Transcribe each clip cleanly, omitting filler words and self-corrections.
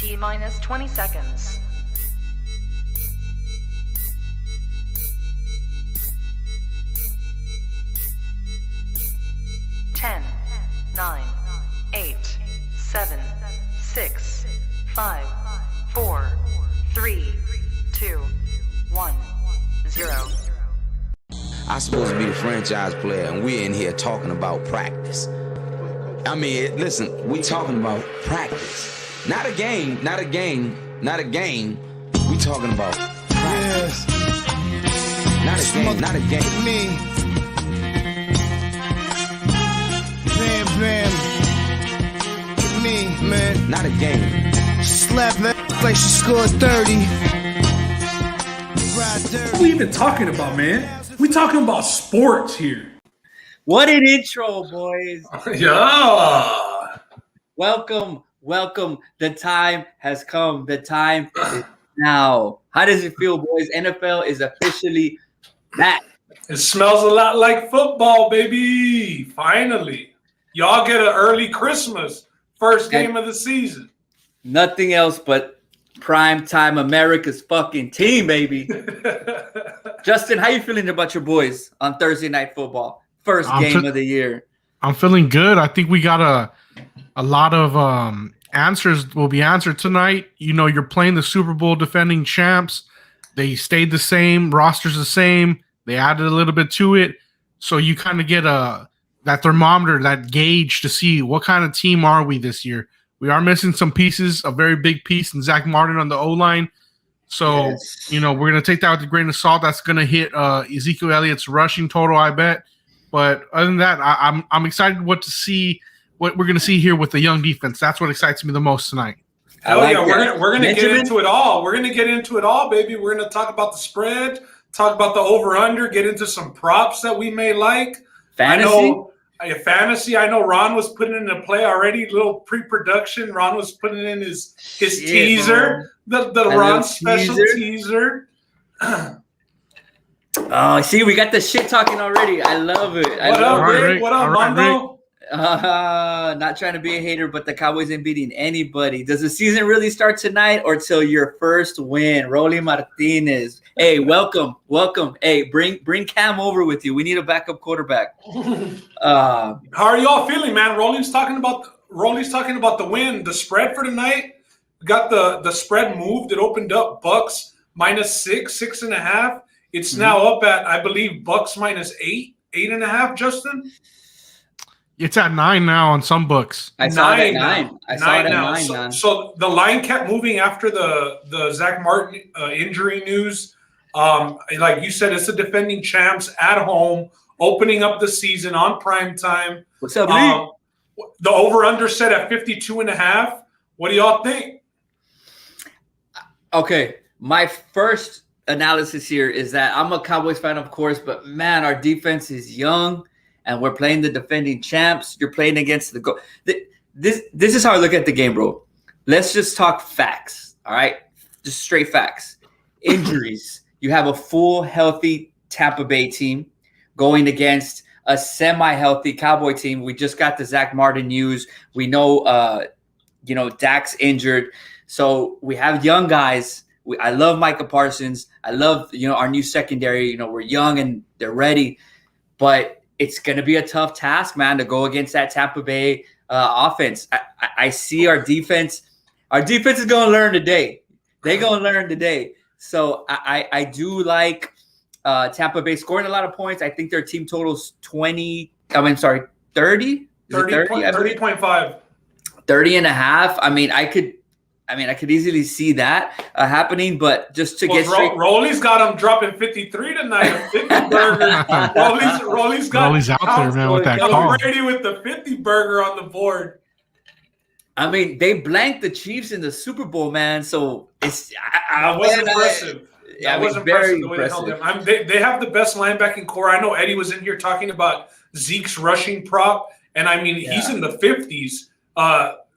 T-minus 20 seconds. 10, 9, 8, 7, 6, 5, 4, 3, 2, 1, 0. I'm supposed to be the franchise player, and we're in here talking about practice. I mean, listen, we talking about practice. Not a game, not a game, not a game. We talking about practice. Not a game, not a game. Me. Bam. Me, man. Not a game. Slap that like she scored 30. What are we even talking about, man? We talking about sports here. What an intro, boys. Yeah. Welcome. The time has come. The time is now. How does it feel, boys? NFL is officially back. It smells a lot like football, baby. Finally. Y'all get an early Christmas. First game of the season. Nothing else but prime time America's fucking team, baby. Justin, how you feeling about your boys on Thursday Night Football? First game of the year. I'm feeling good. I think we got a lot of answers will be answered tonight. You know, you're playing the Super Bowl defending champs. They stayed the same. Roster's the same. They added a little bit to it. So you kind of get that thermometer, that gauge to see what kind of team are we this year. We are missing some pieces, a very big piece in Zach Martin on the O-line. So, yes. You know, we're going to take that with a grain of salt. That's going to hit Ezekiel Elliott's rushing total, I bet. But other than that, I'm excited what we're going to see here with the young defense. That's what excites me the most tonight. We're gonna get into it all. We're gonna get into it all, baby. We're gonna talk about the spread, talk about the over/under, get into some props that we may like. Fantasy. I know Ron was putting in a play already, little pre-production. Ron was putting in his teaser, the Ron special teaser. Oh, see, we got the shit talking already. I love it. What up, Mondo? Not trying to be a hater, but the Cowboys ain't beating anybody. Does the season really start tonight or till your first win? Rolly Martinez. Hey, welcome. Hey, bring Cam over with you. We need a backup quarterback. How are y'all feeling, man? Rolly's talking about the win. The spread for tonight. We got the spread moved. It opened up Bucks -6.5. It's now up at, I believe, Bucks -8.5, Justin? It's at 9 now on some books. I saw it at 9. I saw it at 9 now. So the line kept moving after the Zach Martin injury news. Like you said, it's the defending champs at home, opening up the season on prime time. What's up, Lee? The over-under set at 52.5. What do y'all think? Okay, my first analysis here is that I'm a Cowboys fan, of course, but man, our defense is young. And we're playing the defending champs. You're playing against the This is how I look at the game, bro. Let's just talk facts, all right? Just straight facts. Injuries. You have a full, healthy Tampa Bay team going against a semi-healthy Cowboy team. We just got the Zach Martin news. We know, Dak's injured. So we have young guys. I love Micah Parsons. I love, our new secondary. We're young and they're ready. But it's going to be a tough task, man, to go against that Tampa Bay offense. I see our defense. Our defense is going to learn today. They're going to learn today. So I do like Tampa Bay scoring a lot of points. I think their team totals 30? 30.5. 30.5. I could easily see that happening, but just to get straight. Rolly's got him dropping 53 tonight. A 50 burger. Rolly's out there, man, with that call. Brady with the 50 burger on the board. They blanked the Chiefs in the Super Bowl, man. So it's that was impressive. That was very impressive the way they held them. They have the best linebacking core. I know Eddie was in here talking about Zeke's rushing prop, and he's in the 50s.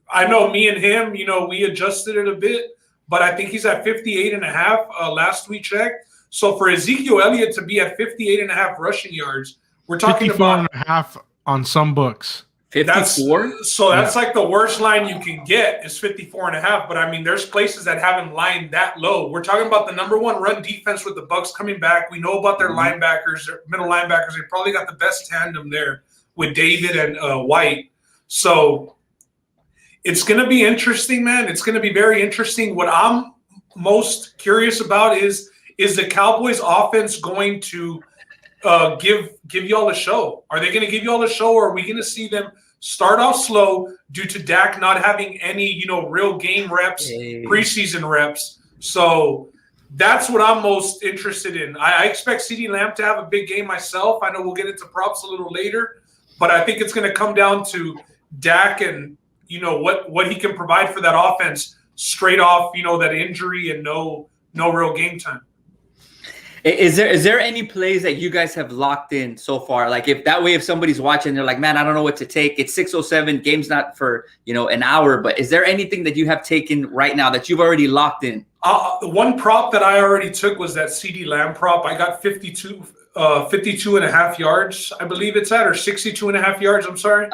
I know me and him, we adjusted it a bit, but I think he's at 58.5 last we checked. So for Ezekiel Elliott to be at 58.5 rushing yards, we're talking about 54.5 on some books. 54? That's like the worst line you can get is 54.5. But I mean, there's places that haven't lined that low. We're talking about the number one run defense with the Bucks coming back. We know about their linebackers, their middle linebackers. They probably got the best tandem there with David and White. So it's going to be interesting, man. It's going to be very interesting. What I'm most curious about is the Cowboys offense going to give y'all a show? Are they going to give y'all a show, or are we going to see them start off slow due to Dak not having any, real game reps, preseason reps? So that's what I'm most interested in. I expect CeeDee Lamb to have a big game myself. I know we'll get into props a little later, but I think it's going to come down to Dak and, what he can provide for that offense straight off, that injury and no real game time. Is there any plays that you guys have locked in so far? Like if somebody's watching, they're like, man, I don't know what to take. It's 6:07. Game's not for, an hour. But is there anything that you have taken right now that you've already locked in? The one prop that I already took was that CeeDee Lamb prop. I got 52 and a half yards, I believe it's at, or 62 and a half yards. I'm sorry.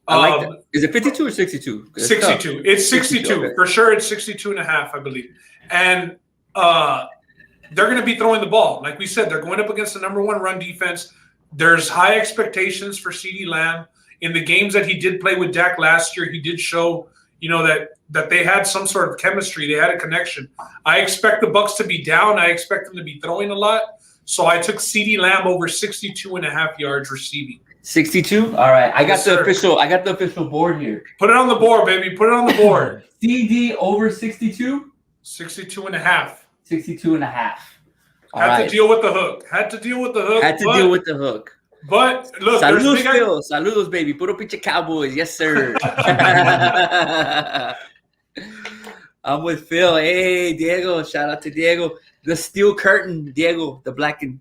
I like that. Is it 52 or 62? 62. It's 62. Okay. For sure. It's 62 and a half, I believe. And they're going to be throwing the ball. Like we said, they're going up against the number one run defense. There's high expectations for CeeDee Lamb. In the games that he did play with Dak last year, he did show, that they had some sort of chemistry. They had a connection. I expect the Bucs to be down. I expect them to be throwing a lot. So I took CeeDee Lamb over 62 and a half yards receiving. 62? All right. I got the official board here. Put it on the board, baby. Put it on the board. CD over 62? 62 and a half. 62 and a half. Had to deal with the hook. Deal with the hook. But look, saludos, Phil. Saludos, baby. Puro pinche Cowboys. Yes, sir. I'm with Phil. Hey, Diego. Shout out to Diego. The steel curtain, Diego. The black and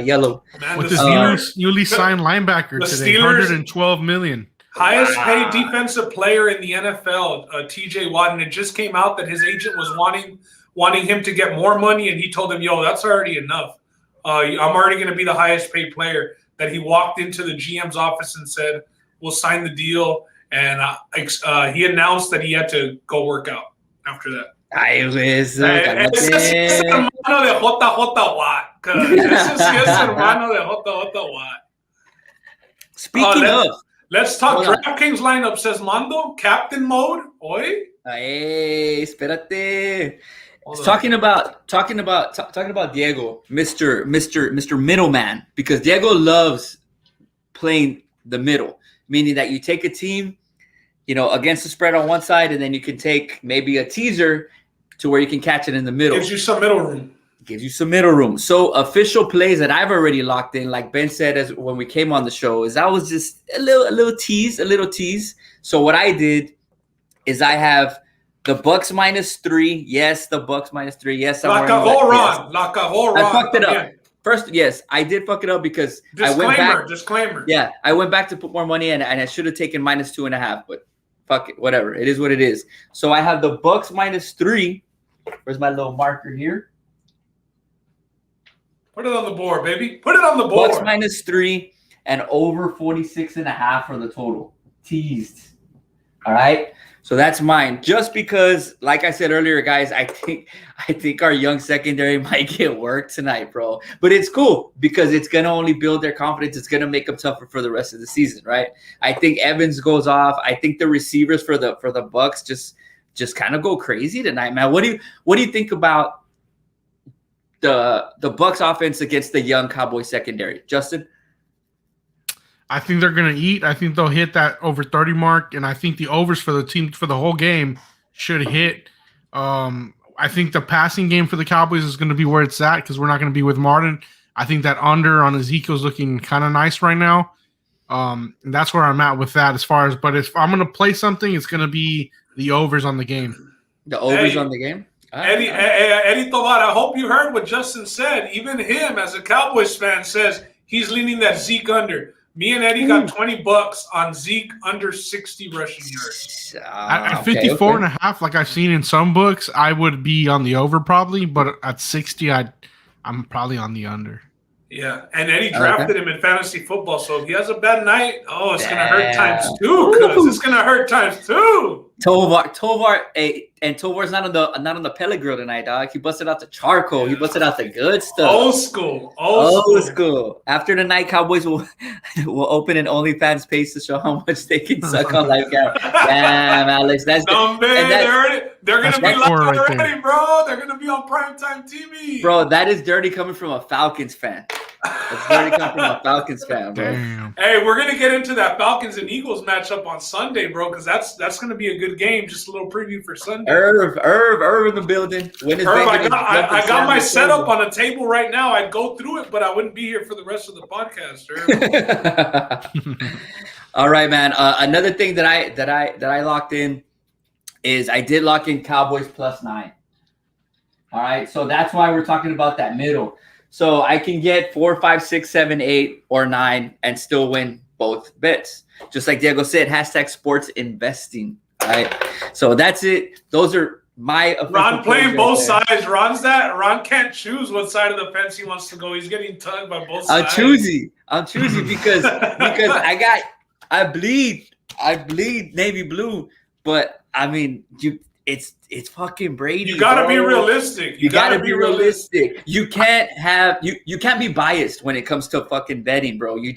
yellow. Man, with this newly signed linebacker today, Steelers, $112 million. Highest paid defensive player in the NFL, T.J. Watt, and it just came out that his agent was wanting him to get more money, and he told him, "Yo, that's already enough. I'm already going to be the highest paid player." That he walked into the GM's office and said, "We'll sign the deal," and he announced that he had to go work out after that. Ese es hermano de JJ Watt. Ese sí es hermano de JJ Watt. Speaking of, let's talk DraftKings lineup. Says Mando, captain mode. Oi. Hey, espérate. Talking about Diego, Mr. Middleman, because Diego loves playing the middle, meaning that you take a team, against the spread on one side, and then you can take maybe a teaser to where you can catch it in the middle. Gives you some middle room. So official plays that I've already locked in, like Ben said as when we came on the show, is that was just a little tease. So what I did is I have the Bucs -3. Yes, the Bucs -3. Yes, La cagó Ron. I fucked it up. First, yes, I did fuck it up because Disclaimer. Yeah, I went back to put more money in, and I should have taken -2.5, but fuck it, whatever. It is what it is. So I have the Bucs -3. Where's my little marker here? Put it on the board, baby. Put it on the board. Bucs -3 and over 46.5 for the total. Teased. All right. So that's mine. Just because, like I said earlier, guys, I think our young secondary might get work tonight, bro. But it's cool because it's gonna only build their confidence. It's gonna make them tougher for the rest of the season, right? I think Evans goes off. I think the receivers for the Bucs just kind of go crazy tonight, man. What do you think about the Bucs offense against the young Cowboy secondary, Justin? I think they're going to eat. I think they'll hit that over 30 mark, and I think the overs for the team for the whole game should hit. I think the passing game for the Cowboys is going to be where it's at because we're not going to be with Martin. I think that under on Ezekiel's looking kind of nice right now. And that's where I'm at with that but if I'm going to play something, it's going to be the overs on the game. The overs on the game? Eddie Tovar, I hope you heard what Justin said. Even him, as a Cowboys fan, says he's leaning that Zeke under. Me and Eddie got $20 on Zeke under 60 rushing yards. At 54 and a half, like I've seen in some books, I would be on the over probably, but at 60, I'm probably on the under. Yeah, and Eddie drafted him in fantasy football. So if he has a bad night, it's gonna hurt times 2. Cause it's gonna hurt times 2. Tovar, and Tovar's not on the pellet grill tonight, dog. He busted out the charcoal. He busted out the good stuff. Old school. After the night, Cowboys will open an OnlyFans page to show how much they can suck on live camera. Damn, Alex, that's they're gonna be live right already, there. bro. They're gonna be on primetime TV, bro. That is dirty coming from a Falcons fan. That's dirty coming from a Falcons fan, bro. Damn. Hey, we're gonna get into that Falcons and Eagles matchup on Sunday, bro, because that's gonna be a good game. Just a little preview for Sunday. Irv in the building. I got my setup on a table right now. I'd go through it, but I wouldn't be here for the rest of the podcast. All right, man. Another thing that I locked in is I did lock in Cowboys +9. All right, so that's why we're talking about that middle. So I can get 4, 5, 6, 7, 8, or 9 and still win both bets. Just like Diego said, #sports investing. All right. So that's it. Those are my Ron playing both sides. Ron can't choose what side of the fence he wants to go. He's getting tugged by both sides. I'm choosy because I bleed navy blue, but I mean it's fucking Brady. You gotta bro. be realistic. You gotta be realistic. You can't be biased when it comes to fucking betting, bro. You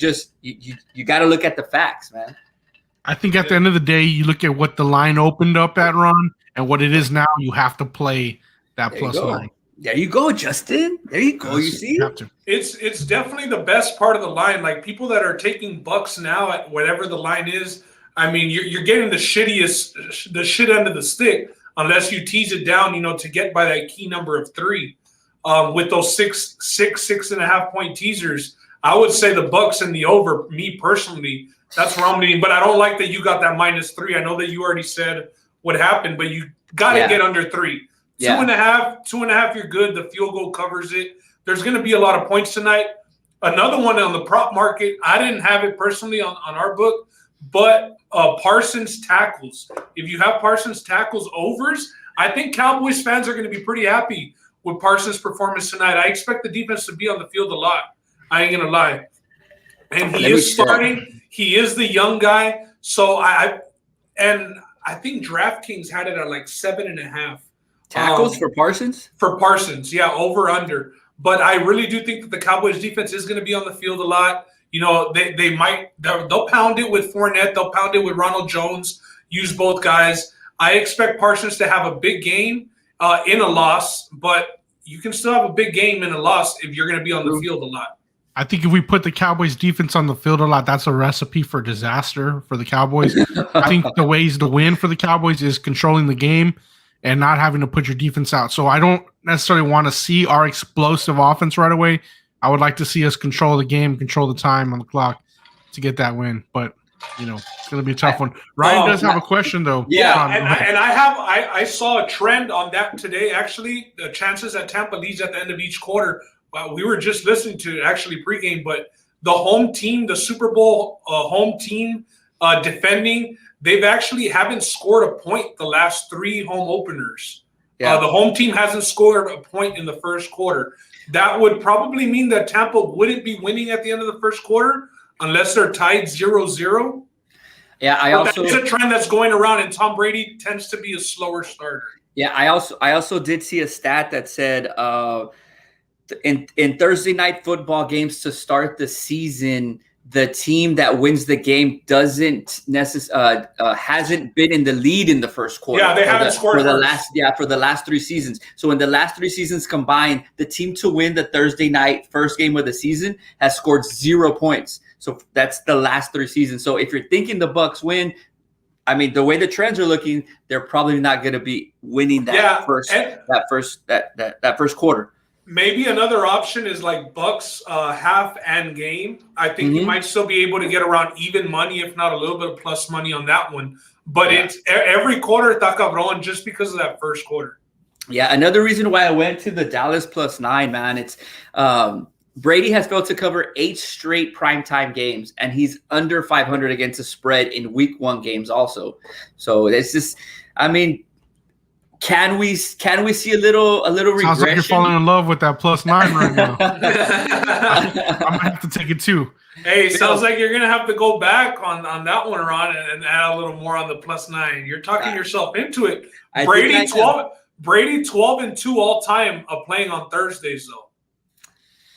gotta look at the facts, man. I think at the end of the day, you look at what the line opened up at, Ron, and what it is now. You have to play that +9. There you go, Justin. There you go. You see, you have to. It's definitely the best part of the line. Like people that are taking bucks now at whatever the line is. I mean, you're getting the shit end of the stick unless you tease it down, to get by that key number of 3. With those 6.5 point teasers, I would say the Bucks and the over. Me personally, that's where I'm leaning. But I don't like that you got that -3. I know that you already said what happened, but you got to get under 3. Yeah. 2.5, you're good. The field goal covers it. There's going to be a lot of points tonight. Another one on the prop market. I didn't have it personally on our book, but Parsons tackles. If you have Parsons tackles overs, I think Cowboys fans are going to be pretty happy with Parsons' performance tonight. I expect the defense to be on the field a lot. I ain't going to lie. And he is starting. He is the young guy. So I think DraftKings had it at like 7.5. Tackles for Parsons? For Parsons, yeah, over under. But I really do think that the Cowboys defense is going to be on the field a lot. They'll pound it with Fournette. They'll pound it with Ronald Jones, use both guys. I expect Parsons to have a big game in a loss, but you can still have a big game in a loss if you're going to be on the field a lot. I think if we put the Cowboys defense on the field a lot, that's a recipe for disaster for the Cowboys. I think the ways to win for the Cowboys is controlling the game and not having to put your defense out. So I don't necessarily want to see our explosive offense right away. I would like to see us control the game, control the time on the clock to get that win. But, it's going to be a tough one. Ryan does have a question, though. Yeah, and I saw a trend on that today, actually. The chances that Tampa leads at the end of each quarter. We were just listening to it, actually, pregame. But the home team, the Super Bowl home team defending, they've actually haven't scored a point the last 3 home openers. Yeah. The home team hasn't scored a point in the first quarter. That would probably mean that Tampa wouldn't be winning at the end of the first quarter unless they're tied 0-0. Yeah, that's a trend that's going around, and Tom Brady tends to be a slower starter. Yeah, I also did see a stat that said in Thursday night football games to start the season, the team that wins the game hasn't been in the lead in the first quarter. Yeah, they haven't scored for the last 3 seasons. So in the last 3 seasons combined, the team to win the Thursday night first game of the season has scored 0 points. So that's the last 3 seasons. So if you're thinking the Bucks win, I mean, the way the trends are looking, they're probably not going to be winning that first quarter. Maybe another option is like Bucks half and game. I think you might still be able to get around even money, if not a little bit of plus money on that one. But it's every quarter está cabrón just because of that first quarter. Yeah, another reason why I went to the Dallas +9, man. It's Brady has failed to cover 8 straight primetime games, and he's under 500 against the spread in Week 1 games also. So it's just, I mean, Can we see a little regression? Sounds like you're falling in love with that +9 right now. I might have to take it too. Hey, sounds like you're gonna have to go back on that one, Ron, and add a little more on the +9. You're talking yourself into it. Brady 12-2 all time of playing on Thursdays though.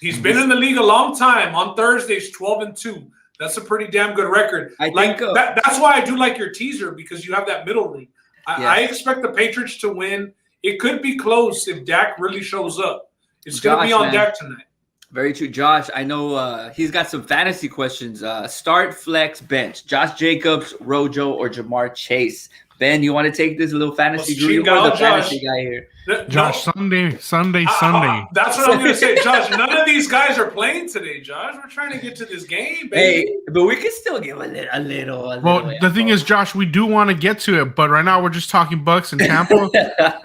He's been in the league a long time. On Thursdays, 12-2. That's a pretty damn good record. That's why I do like your teaser, because you have that middle room. I expect the Patriots to win. It could be close if Dak really shows up. It's going to be on Dak tonight. Very true. Josh, I know he's got some fantasy questions. Start, flex, bench. Josh Jacobs, Rojo, or Jamar Chase. Ben, you want to take this little fantasy group? You're the fantasy guy here. Josh, Sunday. That's what I'm going to say, Josh. None of these guys are playing today, Josh. We're trying to get to this game, baby. Hey, but we can still give a little. Well, the thing is, Josh, we do want to get to it, but right now we're just talking Bucks and Tampa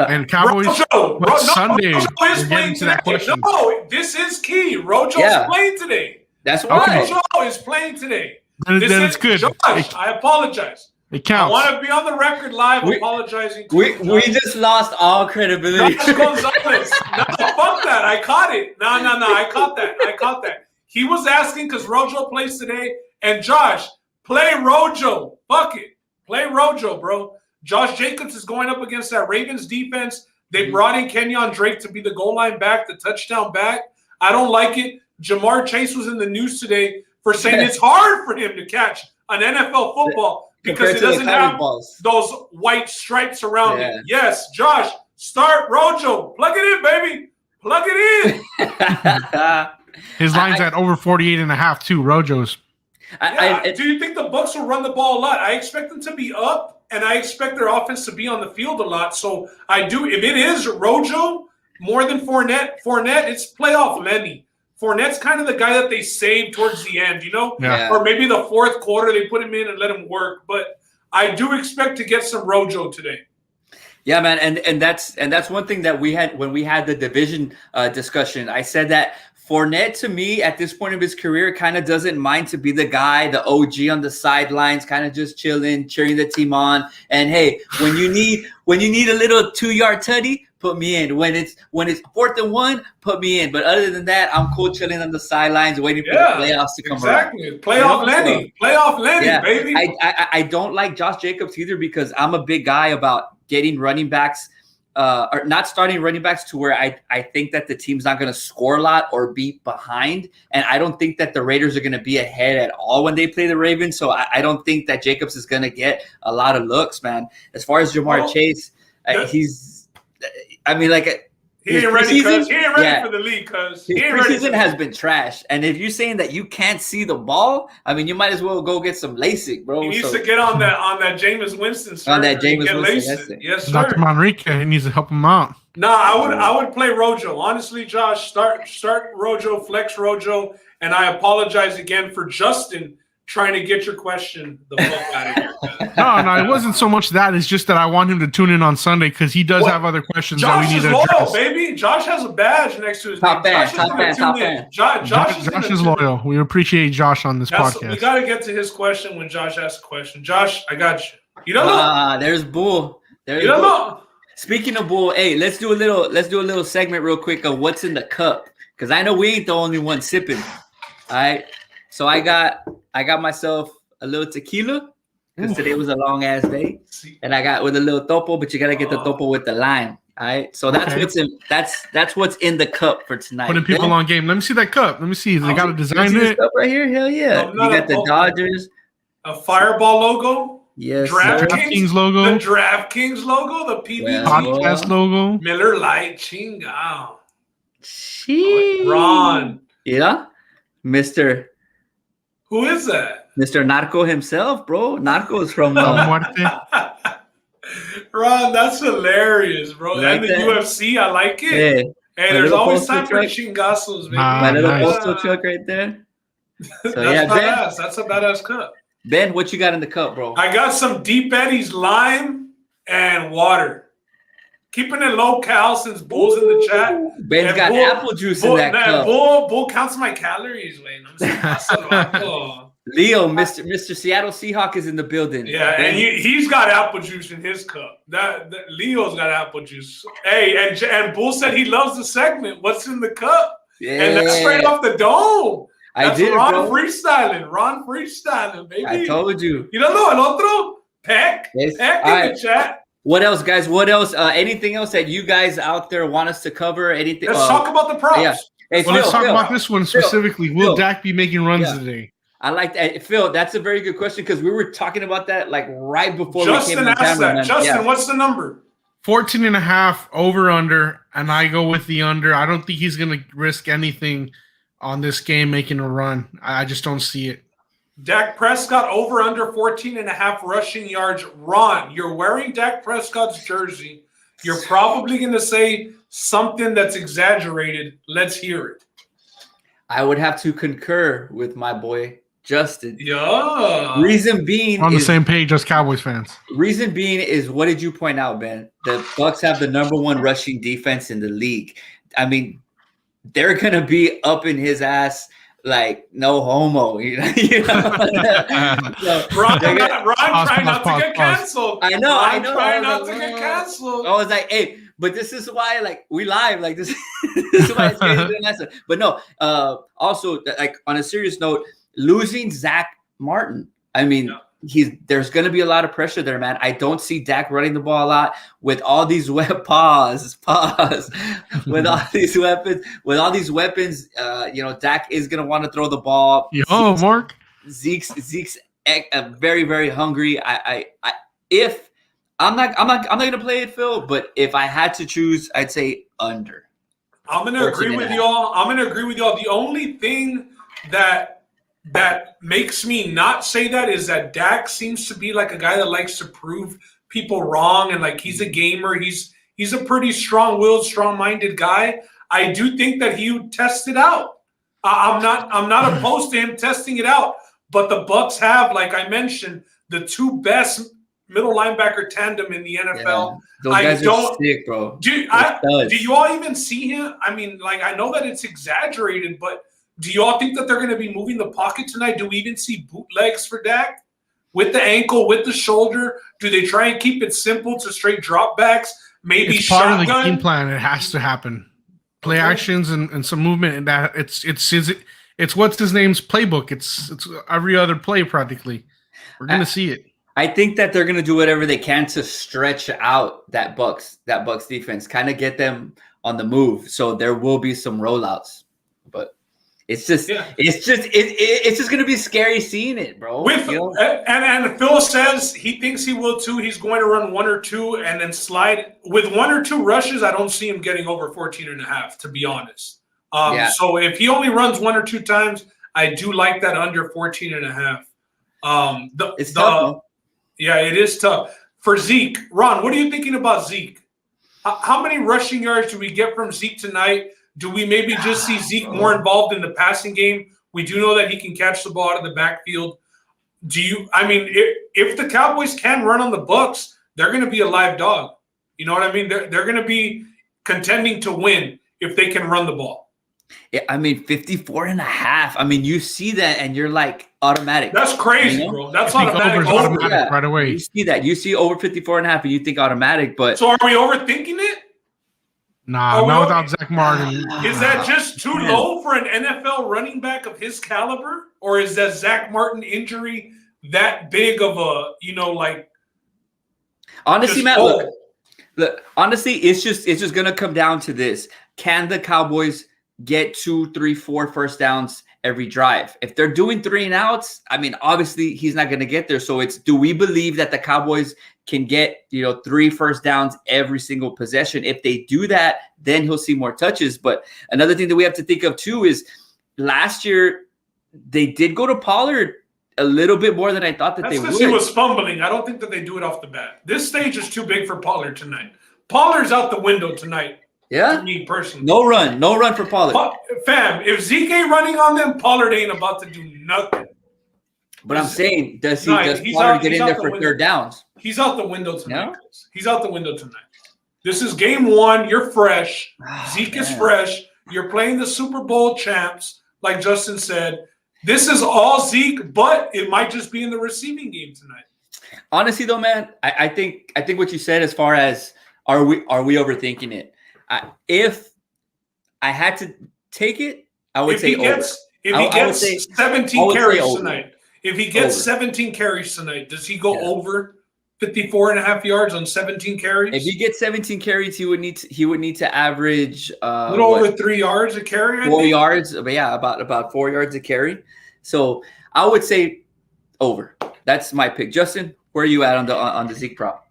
and Cowboys. Rojo Sunday, is playing today. No, this is key. Rojo's playing today. That's why. Rojo is playing today. Then it's good. Josh, I apologize. It counts. I want to be on the record live apologizing to you. We just lost all credibility. Josh Gonzalez. No, fuck that. I caught it. No. I caught that. He was asking because Rojo plays today. And Josh, play Rojo. Fuck it. Play Rojo, bro. Josh Jacobs is going up against that Ravens defense. They brought in Kenyon Drake to be the goal line back, the touchdown back. I don't like it. Jamar Chase was in the news today for saying it's hard for him to catch an NFL football because it doesn't have those white stripes around it. Yes, Josh, start Rojo. Plug it in, baby. Plug it in. His line's at over 48.5 too, Rojo's. Do you think the Bucs will run the ball a lot? I expect them to be up, and I expect their offense to be on the field a lot. So I do. If it is Rojo more than Fournette, it's playoff Lenny. Fournette's kind of the guy that they save towards the end, or maybe the fourth quarter they put him in and let him work. But I do expect to get some Rojo today. Yeah, man, and that's one thing that we had when we had the division discussion. I said that Fournette, to me, at this point of his career, kind of doesn't mind to be the guy, the OG on the sidelines, kind of just chilling, cheering the team on. And hey, when you need a little 2-yard tutty, put me in. When it's 4th and 1, put me in. But other than that, I'm cool chilling on the sidelines, waiting for the playoffs to come around. Playoff Lenny, baby. I don't like Josh Jacobs either because I'm a big guy about getting running backs. Or not starting running backs to where I think that the team's not going to score a lot or be behind. And I don't think that the Raiders are going to be ahead at all when they play the Ravens. So I don't think that Jacobs is going to get a lot of looks, man. As far as Jamar Chase, he ain't ready for the league because his preseason has been trash. And if you're saying that you can't see the ball, you might as well go get some LASIK, bro. He needs to get on that Jameis Winston. On that Jameis Winston. Yes, sir. Dr. Manrique needs to help him out. No, I would play Rojo. Honestly, Josh, start Rojo, flex Rojo, and I apologize again for Justin trying to get your question the fuck out of here. No, it wasn't so much that. It's just that I want him to tune in on Sunday because he does have other questions that we need to address. Josh is loyal, baby. Josh has a badge next to his name. Top fan. Josh is loyal. We appreciate Josh on this podcast. We got to get to his question when Josh asks a question. Josh, I got you. You don't know. There's Bull. You don't know. Speaking of Bull, hey, let's do a little segment real quick of what's in the cup because I know we ain't the only one sipping. All right. So I got myself a little tequila because today was a long ass day, and I got with a little topo, but you gotta get the topo with the lime. All right, so that's what's in the cup for tonight. Putting people on game. Let me see that cup. Let me see. They got a design in it right here. Hell yeah! You got the Dodgers, a Fireball logo. Yes, DraftKings logo. The DraftKings logo. The PB podcast logo. Miller Lite Chingao. Ron. Yeah, Mr. Who is that? Mr. Narco himself, bro. Narco is from Ron, that's hilarious, bro. And the UFC, I like it. Hey, there's always time for chingazos, baby. My little postal truck right there. So, that's badass. That's a badass cup. Ben, what you got in the cup, bro? I got some Deep Eddy's lime and water. Keeping it low cal since Bull's in the chat. Ben's got apple juice in that cup. Bull counts my calories, man. Leo, Mr. Seattle Seahawk is in the building. Yeah, and he's got apple juice in his cup. That Leo's got apple juice. Hey, and Bull said he loves the segment. What's in the cup? Yeah. And that's straight off the dome. That's Ron bro. Ron freestyling, baby. I told you. You don't know el otro? Peck. Yes. Peck in the chat. What else, guys? What else? Anything else that you guys out there want us to cover? Anything? Let's talk about the props. Yeah. Hey, Well, let's talk about this one specifically. Will Phil. Dak be making runs today? I like that. Phil, that's a very good question because we were talking about that like right before Justin we came on asked camera, that. man. Justin, what's the number? 14.5 over under, and I go with the under. I don't think he's going to risk anything on this game making a run. I just don't see it. Dak Prescott over under 14.5 rushing yards. Ron, you're wearing Dak Prescott's jersey. You're probably going to say something that's exaggerated. Let's hear it. I would have to concur with my boy Justin. Yeah. Reason being, We're on the same page as Cowboys fans. Reason being is what did you point out, Ben? The Bucks have the number 1 rushing defense in the league. I mean, they're gonna be up in his ass like no homo. You know? So, Ron trying not to get canceled. I know. Trying not to get canceled. I was like, hey, but this is why, like, we live, like this. This is why it's crazy. But no, also, like, on a serious note, losing Zach Martin. I mean, there's going to be a lot of pressure there, man. I don't see Dak running the ball a lot with all these with all these weapons. Dak is going to want to throw the ball. Mark. Zeke's very, very hungry. If I'm not going to play it, Phil, but if I had to choose, I'd say under. I'm going to agree with y'all. The only thing that makes me not say that is that Dak seems to be like a guy that likes to prove people wrong, and like he's a gamer. He's a pretty strong-willed, strong-minded guy. I do think that he would test it out. I'm not opposed to him testing it out. But the Bucks have, like I mentioned, the 2 best middle linebacker tandem in the NFL. Yeah, those guys are sick, bro. Do you all even see him? I mean, like, I know that it's exaggerated, but do you all think that they're going to be moving the pocket tonight? Do we even see bootlegs for Dak? With the ankle, with the shoulder? Do they try and keep it simple to straight dropbacks? Maybe it's part shotgun? of the game plan. It has to happen. Play actions and some movement, and that it's what's his name's playbook. It's every other play practically. We're gonna see it. I think that they're gonna do whatever they can to stretch out that Bucks defense, kind of get them on the move. So there will be some rollouts, but it's just gonna be scary seeing it, bro. And Phil says he thinks he will too. He's going to run 1 or 2 and then slide with 1 or 2 rushes. I don't see him getting over 14.5, to be honest. So if he only runs 1 or 2 times, I do like that under 14.5. It's tough. Yeah, it is tough for Zeke. Ron, what are you thinking about Zeke? How many rushing yards do we get from Zeke tonight? Do we maybe just see Zeke more involved in the passing game? We do know that he can catch the ball out of the backfield. If the Cowboys can run on the Bucks, they're going to be a live dog. You know what I mean? They're going to be contending to win if they can run the ball. Yeah, 54.5. I mean, you see that and you're like automatic. That's crazy, bro. That's automatic. Right away. You see that. You see over 54.5 and you think automatic, but so are we overthinking it? Nah, not without Zach Martin. Is that just too low for an NFL running back of his caliber? Or is that Zach Martin injury that big of a, honestly, Matt, look, honestly, it's just gonna come down to this. Can the Cowboys get 2, 3, 4 first downs every drive? If they're doing 3 and outs, I mean, obviously he's not going to get there. So do we believe that the Cowboys can get, 3 first downs every single possession? If they do that, then he'll see more touches. But another thing that we have to think of too is last year they did go to Pollard a little bit more than I thought that they would. He was fumbling. I don't think that they do it off the bat. This stage is too big for Pollard tonight. Pollard's out the window tonight. Yeah, to me personally. No run for Pollard. Fam, if Zeke ain't running on them, Pollard ain't about to do nothing. But I'm saying, does Pollard get in there for 3rd downs? He's out the window tonight. Yeah? He's out the window tonight. This is game 1. You're fresh. Zeke is fresh. You're playing the Super Bowl champs, like Justin said. This is all Zeke, but it might just be in the receiving game tonight. Honestly, though, man, I think what you said as far as are we overthinking it? If I had to take it, I would say over. If he gets 17 carries tonight, if he gets Over. 17 carries tonight, does he go Yeah. over 54.5 yards on 17 carries? If he gets 17 carries, he would need to average a little over 3 yards a carry. 4 yards, but yeah, about 4 yards a carry. So I would say over. That's my pick. Justin, where are you at on the Zeke prop?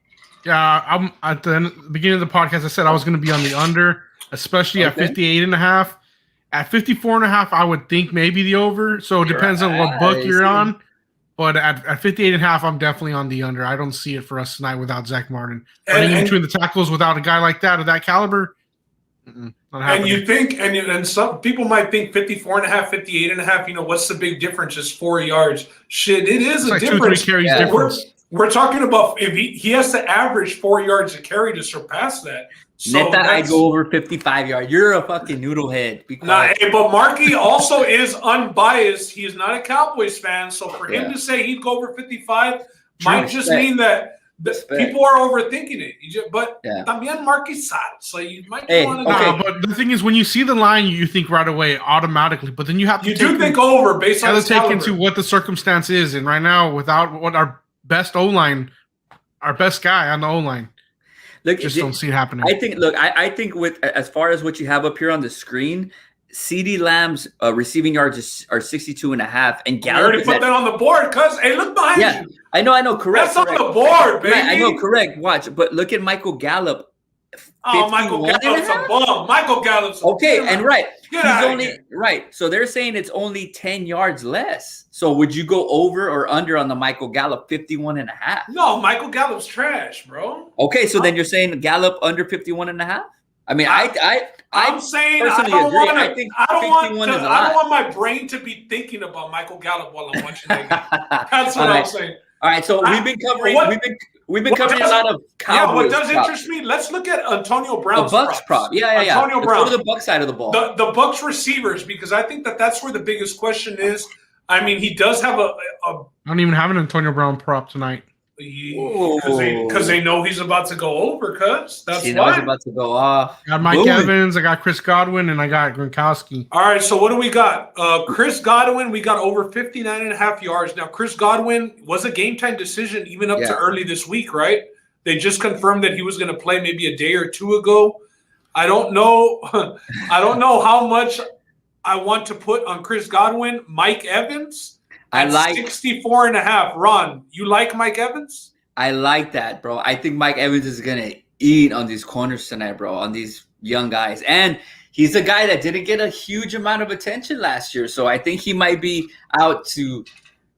Yeah, I'm at the beginning of the podcast. I said I was going to be on the under, especially at 58.5. At 54.5, I would think maybe the over. So it depends on what book you're on. But at 58.5, I'm definitely on the under. I don't see it for us tonight without Zach Martin. And between the tackles without a guy like that of that caliber, not happening. And you think, and some people might think 54.5, 58.5, you know, what's the big difference? Just 4 yards. Shit, it is it's a like difference. 2-3 carries difference. We're talking about if he has to average 4 yards a carry to surpass that. So Neta, I go over 55 yards. You're a fucking noodle head. Nah, but Markey also is unbiased. He is not a Cowboys fan. So for him to say he'd go over 55 might just mean that people are overthinking it. But también Markey sad. So you might want to but the thing is, when you see the line, you think right away automatically. But then you have to think over based on take into what the circumstance is. And right now, without what our best O-line, our best guy on the O-line. Look, just don't see it happening. I think with as far as what you have up here on the screen, CeeDee Lamb's receiving yards are 62.5, and Gallup already put that on the board. Cause hey, look behind you. I know, correct. That's on the board, baby. I know, correct. Watch, but look at Michael Gallup. Michael Gallup's a bum. Michael Gallup's a okay, and right. Get out He's only right. So they're saying it's only 10 yards less. So would you go over or under on the Michael Gallup 51.5? No, Michael Gallup's trash, bro. Okay, so then you're saying Gallup under 51.5? I mean, I'm saying I don't want my brain to be thinking about Michael Gallup while I'm watching that game. That's what I'm saying. All right, so we've been covering covering a lot of Cowboys. Yeah, what does interest me? Let's look at Antonio Brown's the Bucks prop. Yeah. Antonio Brown. Let's go to the Bucks side of the ball. The Bucks receivers, because I think that's where the biggest question is. I mean, he does have I don't even have an Antonio Brown prop tonight. Because they know he's about to go over. That's why. He's about to go off. I got Mike Evans. I got Chris Godwin, and I got Gronkowski. All right, so what do we got? Chris Godwin, we got over 59.5 yards. Now, Chris Godwin was a game-time decision even up to early this week, right? They just confirmed that he was going to play maybe a day or two ago. I don't know. I don't know how much I want to put on Chris Godwin. Mike Evans. I like 64.5. Ron, you like Mike Evans? I like that, bro. I think Mike Evans is gonna eat on these corners tonight, bro, on these young guys. And he's a guy that didn't get a huge amount of attention last year. So I think he might be out to,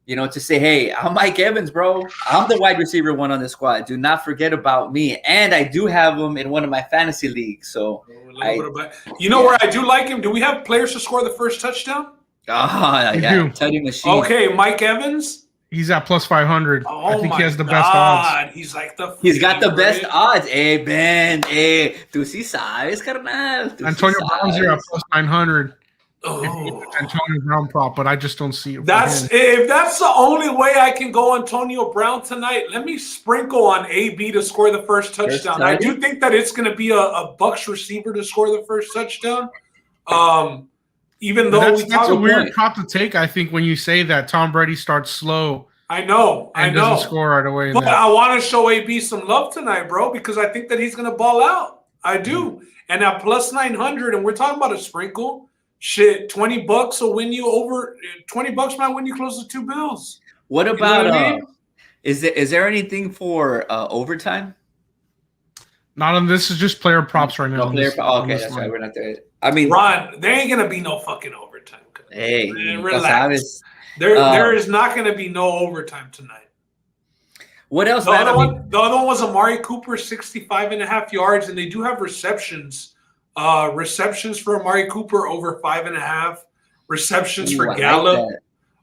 to say, hey, I'm Mike Evans, bro. I'm the wide receiver one on the squad. Do not forget about me. And I do have him in one of my fantasy leagues. So where I do like him? Do we have players to score the first touchdown? Oh, yeah. Teddy Machine. Okay, Mike Evans. He's at plus 500. Oh, I think he has the best odds. He's like the He's got the best odds. Hey, Ben. Hey, tú sí sabes, carnal. Antonio Brown's here at plus 900. Antonio Brown prop, but I just don't see it. If that's the only way I can go Antonio Brown tonight, let me sprinkle on AB to score the first touchdown. I do think that it's going to be a Bucks receiver to score the first touchdown. Even though that's a weird prop to take, I think, when you say that Tom Brady starts slow. I know. Doesn't score right away. But I want to show AB some love tonight, bro, because I think that he's going to ball out. I do. And at plus 900, and we're talking about a sprinkle. Shit, $20 will win you over. $20 might win you close to 2 bills. What about? Is there anything for overtime? Not on this. Is just player props right now. Okay, that's right. We're not there. I mean, Ron, there ain't gonna be no fucking overtime. Hey, relax. There is not gonna be no overtime tonight. What else? The other one was Amari Cooper, 65.5 yards, and they do have receptions. Receptions for Amari Cooper over 5.5. Receptions for Gallup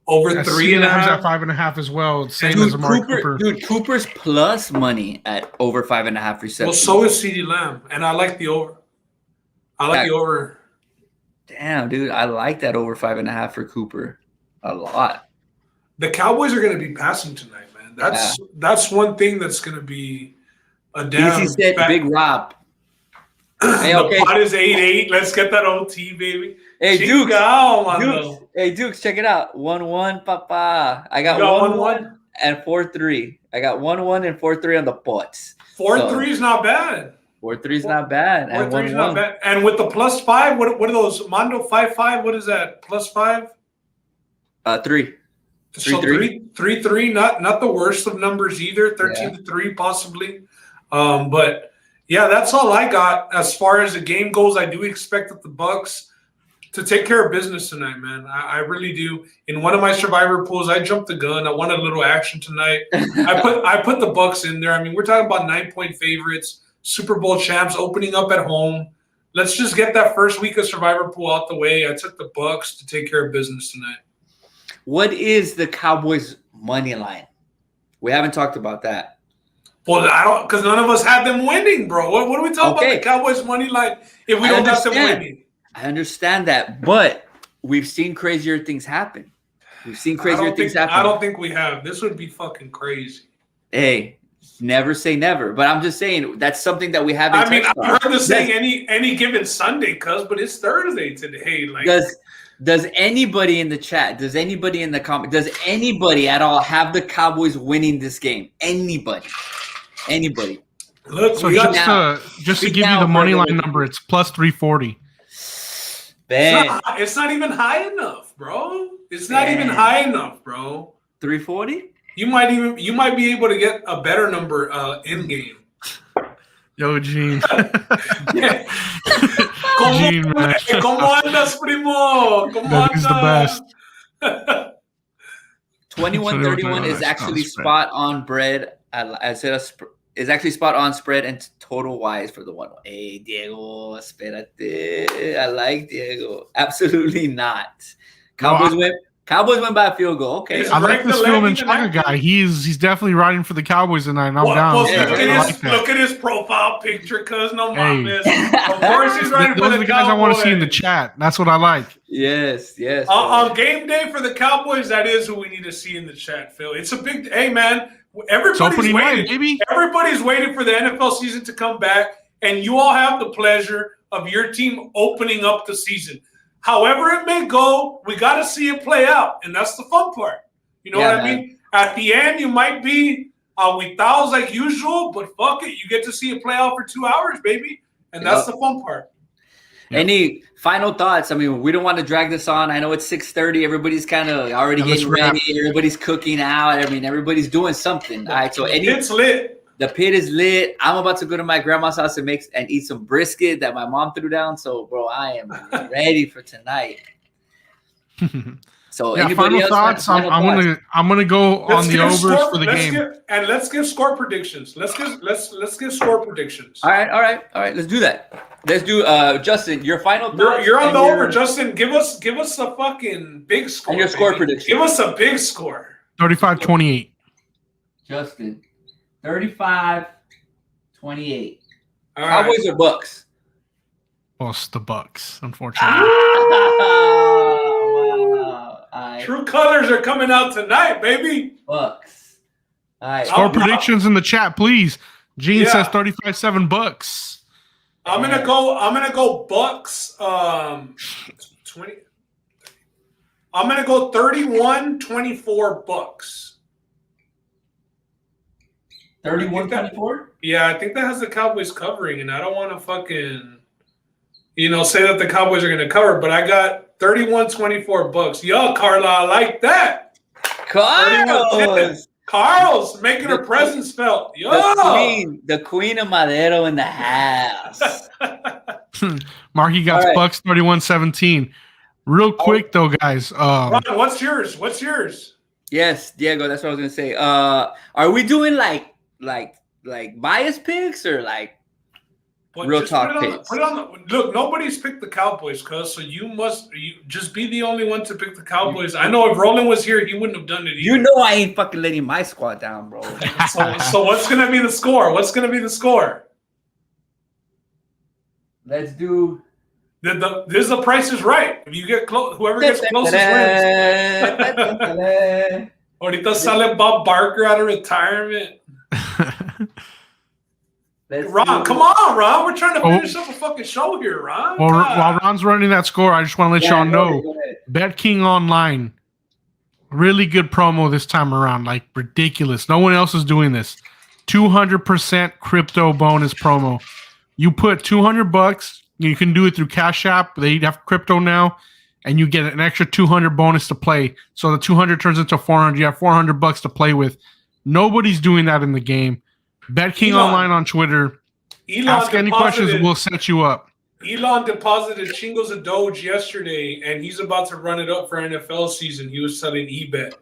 over 3.5. At 5.5 as well. Same as Amari Cooper. Dude, Cooper's plus money at over 5.5 receptions. Well, so is CeeDee Lamb, and I like the over. The over. Damn, dude, I like that over 5.5 for Cooper. A lot. The Cowboys are going to be passing tonight, man. That's one thing that's going to be a damn. DC said Big Rob. Hey, the okay. pot is 8-8. Let's get that OT, baby. Hey, Dukes. Dukes. Hey, Dukes, check it out. 1-1, papa. I got 1-1 and 4-3. I got 1-1 and 4-3 on the pots. 4-3 is not bad. 4-3 is not bad. 4-3 is not bad. And with the +5, what are those? Mondo 5-5. What is that? +5? 3. So 3-3. Not the worst of numbers either. 13-3 possibly. But yeah, that's all I got as far as the game goes. I do expect that the Bucs to take care of business tonight, man. I really do. In one of my survivor pools, I jumped the gun. I wanted a little action tonight. I put the Bucs in there. I mean, we're talking about 9-point favorites, Super Bowl champs, opening up at home. Let's just get that first week of survivor pool out the way. I took the Bucs to take care of business tonight. What is the Cowboys money line? We haven't talked about that. Well, I don't, because none of us had them winning, bro. What are we talking about the Cowboys money line if we don't got them winning? I understand that, but we've seen crazier things happen. We've seen crazier things happen. I don't think we have. This would be fucking crazy. Hey, never say never, but I'm just saying that's something that we haven't. I mean, I've heard this saying any given Sunday, but it's Thursday today. Like, does anybody in the chat? Does anybody in the comment? Does anybody at all have the Cowboys winning this game? Anybody? Look, so just to give you the money line number, it's +340. It's not even high enough, bro. It's not even high enough, bro. 340? You might be able to get a better number in game. Yo, Gene. ¿Cómo andas, primo? ¿Cómo andas? He's the best. 21-31 is actually spot on bread. I said is actually spot on spread and total wise for the 1-1. Hey, Diego, espérate. I like Diego. Absolutely not. Cowboys win by a field goal. Okay. I like this film and Chaka guy. He's definitely riding for the Cowboys tonight. I'm down. Look at his profile picture, cuz no mames. Of course he's riding for the Cowboys. Those are the guys I want to see in the chat. That's what I like. Yes. On game day for the Cowboys, that is who we need to see in the chat, Phil. It's a big – hey, man, everybody's waiting. Baby. Everybody's waiting for the NFL season to come back, and you all have the pleasure of your team opening up the season. However it may go, we got to see it play out, and that's the fun part. You know what I mean? At the end, you might be without like usual, but fuck it. You get to see it play out for 2 hours, baby, and that's the fun part. Any final thoughts? I mean, we don't want to drag this on. I know it's 6:30. Everybody's kind of already getting ready. Everybody's cooking out. I mean, everybody's doing something. All right, so it's lit. The pit is lit. I'm about to go to my grandma's house and eat some brisket that my mom threw down. So, bro, I am ready for tonight. So, final thoughts? I'm gonna go on the overs for the game. Let's give score predictions. Let's give score predictions. All right. Let's do that. Let's do Justin. Your final thoughts. You're on the over, Justin. Give us a fucking big score. And your score prediction. Give us a big score. 35-28. Justin. 35-28. Cowboys or Bucks? Well, it's the Bucks, unfortunately. Wow. True colors are coming out tonight, baby. Bucks. All right. Score predictions in the chat, please. Gene says 35-7 Bucks. I'm gonna go Bucks. 20. I'm gonna go 31-24 Bucks. 31-24? Yeah, I think that has the Cowboys covering, and I don't want to fucking, say that the Cowboys are going to cover, but I got 31-24 Bucks. Yo, Carla, I like that. Carl's making her presence felt. Yo, the queen of Madero in the house. Marky got Bucks 31-17. Real quick though, guys. Ron, what's yours? Yes, Diego, that's what I was gonna say. Are we doing like bias picks or like real talk picks? Look, nobody's picked the Cowboys, cuz, so you just be the only one to pick the Cowboys. I know if Roland was here, he wouldn't have done it either. You know I ain't fucking letting my squad down, bro. So what's gonna be the score? Let's do This is the Price is Right. If you get close, whoever gets closest wins. Ahorita sale Bob Barker out of retirement. Ron, come on, Ron. We're trying to finish up a fucking show here, Ron. Well, while Ron's running that score, I just want to let y'all know, BetKing Online, really good promo this time around, like ridiculous. No one else is doing this. 200% crypto bonus promo. You put $200. You can do it through Cash App. They have crypto now, and you get an extra 200 bonus to play. So the 200 turns into 400. You have $400 to play with. Nobody's doing that in the game. BetKing Online on Twitter. Ask any questions, we'll set you up. Elon deposited Chingos of Doge yesterday, and he's about to run it up for NFL season. He was selling eBet.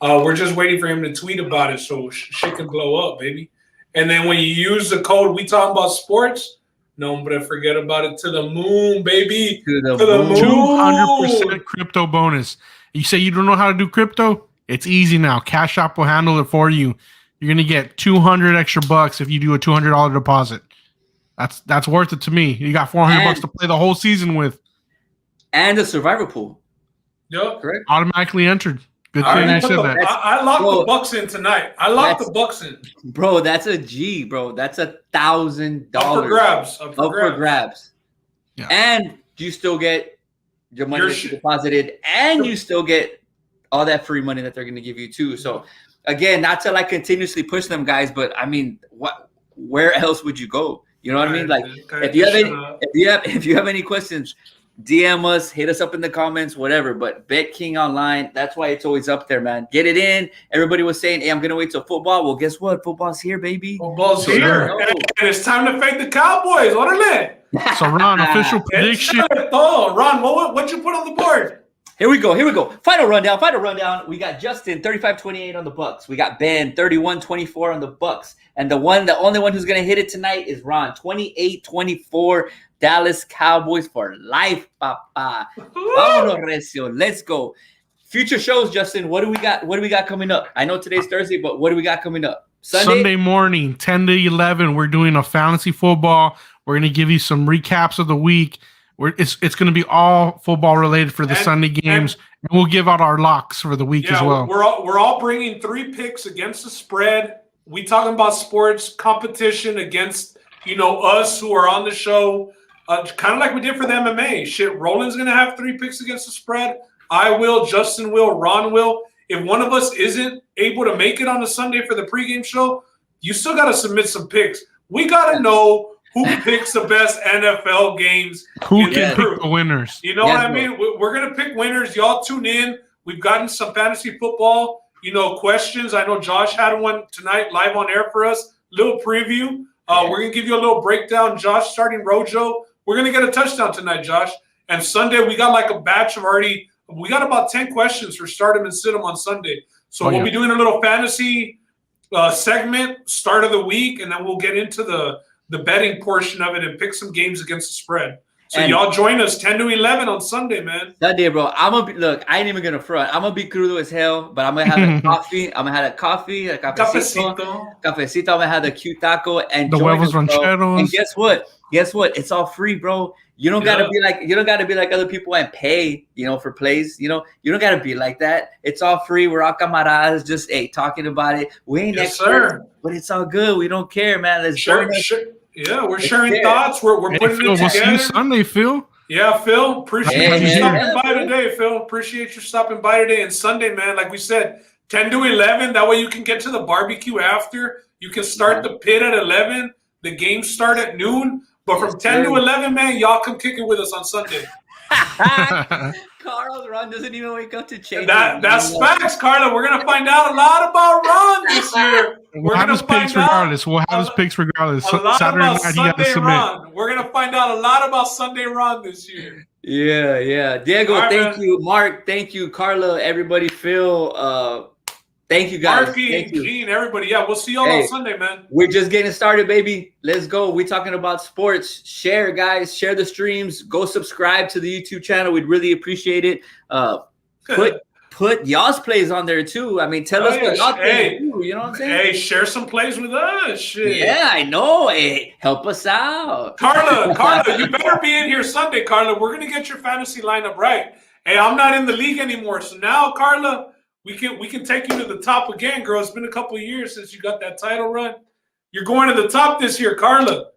We're just waiting for him to tweet about it so shit can blow up, baby. And then when you use the code, we talking about sports, no, but forget about it, to the moon, baby. To the moon. 200% crypto bonus. You say you don't know how to do crypto? It's easy now. Cash App will handle it for you. You're going to get 200 extra bucks if you do a $200 deposit. That's worth it to me. You got $400 to play the whole season with. And the survivor pool. Yep. Correct. Automatically entered. Good thing you said that. I locked the Bucks in tonight. I locked the Bucks in. Bro, that's a G, bro. That's $1,000. Up for grabs. Up for grabs. Yeah. And you still get your money that you deposited, and you still get all that free money that they're going to give you too. So, again, not to like continuously push them, guys, but I mean, where else would you go? You know what I mean? Like, if you have any questions, DM us, hit us up in the comments, whatever. But BetKing Online, that's why it's always up there, man. Get it in. Everybody was saying, hey, I'm going to wait till football. Well, guess what? Football's here, baby. Football's here. And it's time to fake the Cowboys. Orale. So, Ron, official prediction. Ron, what'd you put on the board? Here we go. Final rundown. We got Justin, 35-28 on the Bucks. We got Ben, 31-24 on the Bucks. And the only one who's going to hit it tonight is Ron, 28-24. Dallas Cowboys for life, papa. Vámonos, Recio. Let's go. Future shows, Justin. What do we got coming up? I know today's Thursday, but what do we got coming up? Sunday morning, 10 to 11. We're doing a fantasy football. We're going to give you some recaps of the week. It's going to be all football related for the Sunday games, and we'll give out our locks for the week as well. We're all bringing 3 picks against the spread. We talking about sports competition against us who are on the show. Kind of like we did for the MMA. Shit, Roland's going to have 3 picks against the spread. I will, Justin will, Ron will. If one of us isn't able to make it on a Sunday for the pregame show, you still got to submit some picks. We got to know who picks the best NFL games. Who can pick the winners. You know what I mean? We're going to pick winners. Y'all tune in. We've gotten some fantasy football, questions. I know Josh had one tonight live on air for us. Little preview. We're going to give you a little breakdown. Josh starting Rojo. We're going to get a touchdown tonight, Josh. And Sunday, we got like a batch of we got about 10 questions for Start 'em and Sit 'em on Sunday. So we'll be doing a little fantasy segment, start of the week, and then we'll get into the betting portion of it and pick some games against the spread. So y'all join us 10 to 11 on Sunday, man. Sunday, bro. Look, I ain't even going to front. I'm going to be crudo as hell, but I'm going to have a coffee. I'm going to have a coffee, a cafecito. I'm going to have the cute taco and the huevos rancheros. And guess what? It's all free, bro. You don't gotta be like other people and pay, for plays. You don't gotta be like that. It's all free. We're all camaradas, just talking about it. We ain't experts, but it's all good. We don't care, man. Let's we're sharing thoughts. We're putting it together. We'll see you Sunday, Phil. Yeah, Phil. Appreciate you stopping by today, Phil. Appreciate you stopping by today. And Sunday, man, like we said, 10 to 11. That way you can get to the barbecue after. You can start the pit at 11. The games start at noon. But from 10 to 11, man, y'all come kick it with us on Sunday. Carl, Ron doesn't even wake up to change. That's facts, Carla. We're going to find out a lot about Ron this year. We'll have his picks regardless. Saturday night, he got to submit. Ron. We're going to find out a lot about Sunday Ron this year. Yeah. Diego, thank you. Mark, thank you. Carla, everybody, Phil, thank you, guys. Marky, thank you. Gene, everybody. Yeah, we'll see y'all on Sunday, man. We're just getting started, baby. Let's go. We're talking about sports. Share, guys. Share the streams. Go subscribe to the YouTube channel. We'd really appreciate it. Put y'all's plays on there, too. I mean, tell us what y'all think. too. You know what I'm saying? Hey, share some plays with us. Shit. Yeah, I know. Hey, help us out. Carla, you better be in here Sunday, Carla. We're gonna get your fantasy lineup right. Hey, I'm not in the league anymore, so now, Carla, we can take you to the top again, girl. It's been a couple of years since you got that title run. You're going to the top this year, Carla.